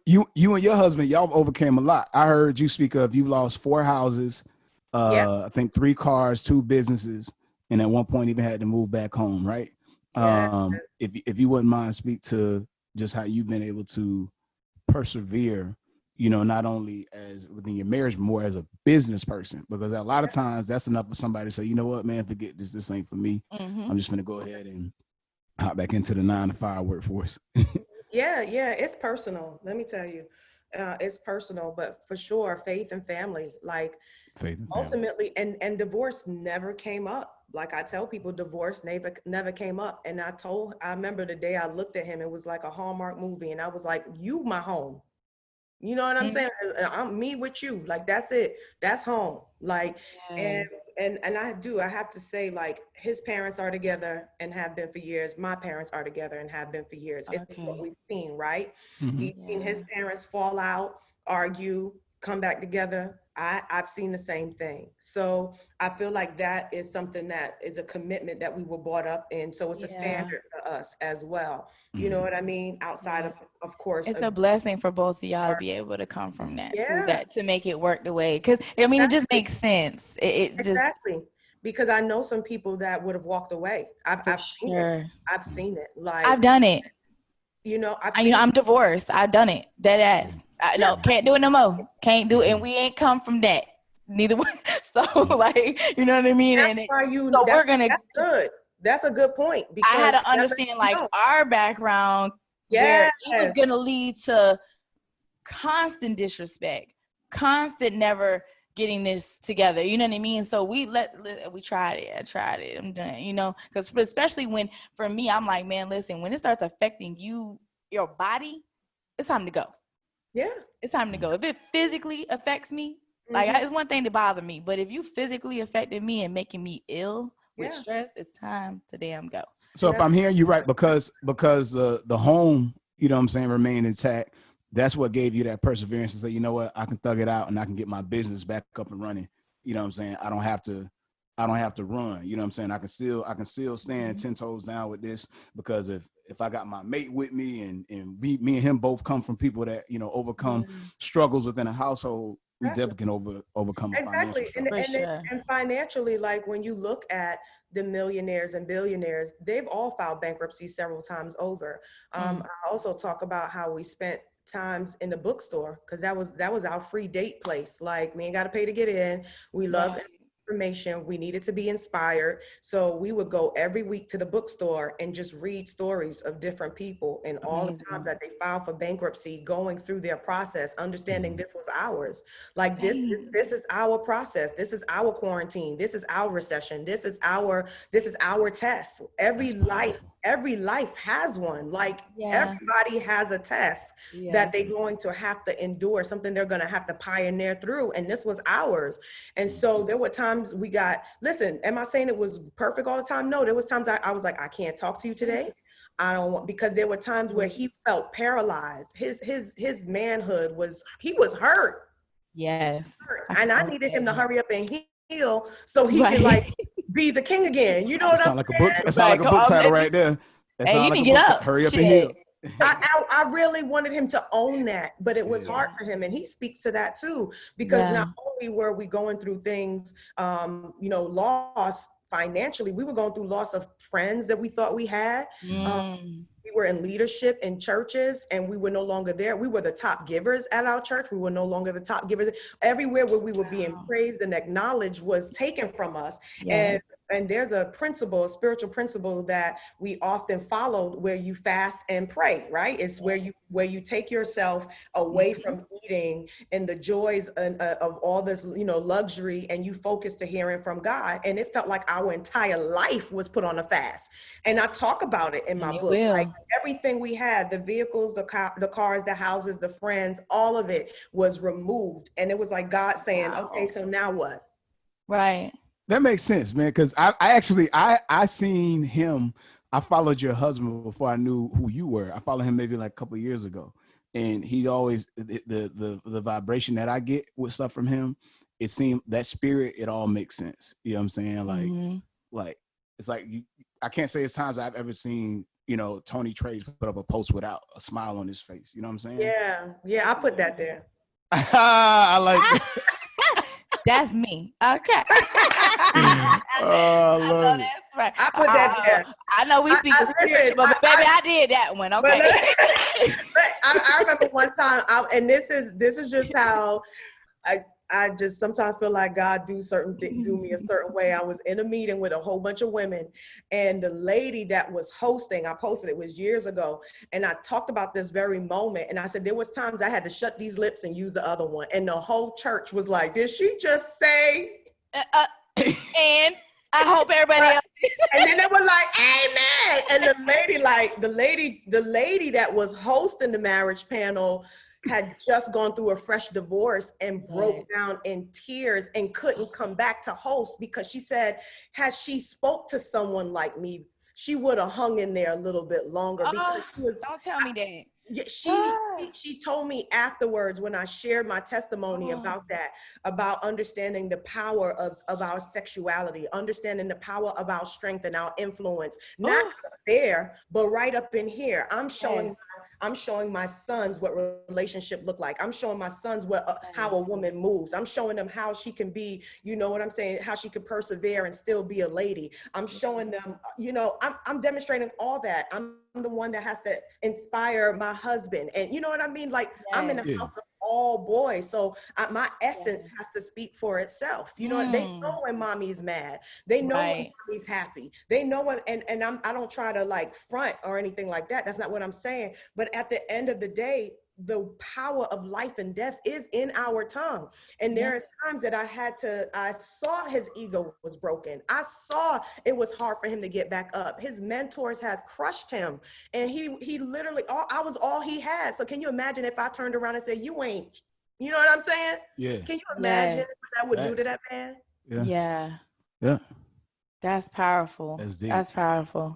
you and your husband, y'all overcame a lot. I heard you speak of you've lost 4 houses, Yeah. I think 3 cars, 2 businesses, and at one point even had to move back home, right? Yes. If you wouldn't mind, speak to just how you've been able to persevere, not only as within your marriage, but more as a business person, because a lot of times that's enough for somebody to say, you know what, man, forget this. This ain't for me. Mm-hmm. I'm just going to go ahead and hop back into the 9-to-5 workforce. Yeah, it's personal. Let me tell you, it's personal, but for sure, faith and family, like Faith and family. ultimately, and divorce never came up. Like I tell people, divorce never came up. And I remember the day I looked at him, it was like a Hallmark movie, and I was like, "You my home." You know what I'm saying? I'm me with you. Like, that's it. That's home. Like, Yes. and I have to say, like, his parents are together and have been for years. My parents are together and have been for years. It's what Okay. we've seen, right? Mhm. We've seen his parents fall out, argue, come back together. I've seen the same thing. So I feel like that is something that is a commitment that we were brought up in. So it's a standard for us as well. You know what I mean? Outside of course, It's a blessing for both of y'all to be able to come from yeah, to make it work the way. Because, I mean, it just makes sense. It just, exactly. Because I know some people that would have walked away. I've seen it. sure. I've seen it. Like, I've done it. I've seen I'm divorced. I've done it. Dead ass. No, can't do it no more. Can't do it. And we ain't come from that. Neither one. So, like, you know what I mean? That's why We're going to, that's good. That's a good point, I had because to understand, like, our background where yes, it was going to lead to constant disrespect, constant never getting this together. You know what I mean? So we tried it. I tried it. I'm done, because especially when, for me, I'm like, man, listen, when it starts affecting you, your body, it's time to go. yeah, It's time to go. If it physically affects me, like, it's one thing to bother me, but if you physically affected me and making me ill with stress, it's time to damn go. So if I'm hearing you right, because the home, what I'm saying, remained intact, that's what gave you that perseverance to say, you know what, I can thug it out and I can get my business back up and running. You know what I'm saying? I don't have to run. You know what I'm saying? I can still stand 10 toes down with this, because if I got my mate with me and me and him both come from people that, overcome struggles within a household, we definitely can overcome a financial struggle. And financially, like, when you look at the millionaires and billionaires, they've all filed bankruptcy several times over. I also talk about how we spent times in the bookstore, because that was our free date place. Like, we ain't got to pay to get in. We love information. We needed to be inspired. So we would go every week to the bookstore and just read stories of different people and all the time that they filed for bankruptcy, going through their process, understanding this was ours. Like, this is our process. This is our quarantine. This is our recession. This is our test. Every life has one. Like, everybody has a test that they're going to have to endure, something they're going to have to pioneer through. And this was ours. And so there were times listen, am I saying it was perfect all the time? No, there was times I was like, I can't talk to you today. I don't want, because there were times where he felt paralyzed. His manhood he was hurt. Yes. And I needed him to hurry up and heal so he could, like, be the king again. You know what I'm saying? It sounds like a book title right there. Hey, you need to get up. Hurry up and heal. I really wanted him to own that, but it was hard for him. And he speaks to that too, because not only were we going through things, loss financially, we were going through loss of friends that we thought we had. We were in leadership in churches and we were no longer there. We were the top givers at our church. We were no longer the top givers. Everywhere where we were being praised and acknowledged was taken from us. And there's a spiritual principle that we often followed, where you fast and pray, right? It's where you take yourself away from eating and the joys of all this, luxury, and you focus to hearing from God. And it felt like our entire life was put on a fast. And I talk about it in my book. Like, everything we had, the vehicles, the cars, the houses, the friends, all of it was removed. And it was like God saying, okay, so now what? Right. That makes sense, man. Because I seen him. I followed your husband before I knew who you were. I followed him maybe like a couple of years ago, and he always the vibration that I get with stuff from him. It seemed that spirit. It all makes sense. You know what I'm saying? Like it's like I can't say it's times I've ever seen you know, Tony Trades put up a post without a smile on his face. You know what I'm saying? Yeah, I put that there. I like that. That's me. Okay. Oh, I love it. That's right. I put that there. I know we speak spiritual, but baby, I did that one. Okay. But I remember one time, and this is just how I just sometimes feel like God do me a certain way. I was in a meeting with a whole bunch of women, and the lady that was hosting, I posted it was years ago, and I talked about this very moment, and I said there was times I had to shut these lips and use the other one, and the whole church was like, "Did she just say?" And I hope everybody else. And then they were like, "Amen." And the lady that was hosting the marriage panel had just gone through a fresh divorce and broke down in tears and couldn't come back to host because she said, had she spoke to someone like me, she would have hung in there a little bit longer. Because don't tell me that. She told me afterwards when I shared my testimony about that, about understanding the power of our sexuality, understanding the power of our strength and our influence, not there, but right up in here. I'm showing my sons what relationship look like. I'm showing my sons how a woman moves. I'm showing them how she can be, you know what I'm saying, how she can persevere and still be a lady. I'm showing them, you know, I'm demonstrating all that. I'm the one that has to inspire my husband. And you know what I mean? Like I'm in a house of all boys. So my essence has to speak for itself. You know, they know when mommy's mad. They know when mommy's happy. They know when, and I don't try to like front or anything like that. That's not what I'm saying. But at the end of the day, the power of life and death is in our tongue. And there is times that I saw his ego was broken. I saw it was hard for him to get back up. His mentors had crushed him. And he literally, I was all he had. So can you imagine if I turned around and said, you ain't, you know what I'm saying? Yeah. Can you imagine what that would do to that man? Yeah. Yeah. That's powerful. That's deep. That's powerful.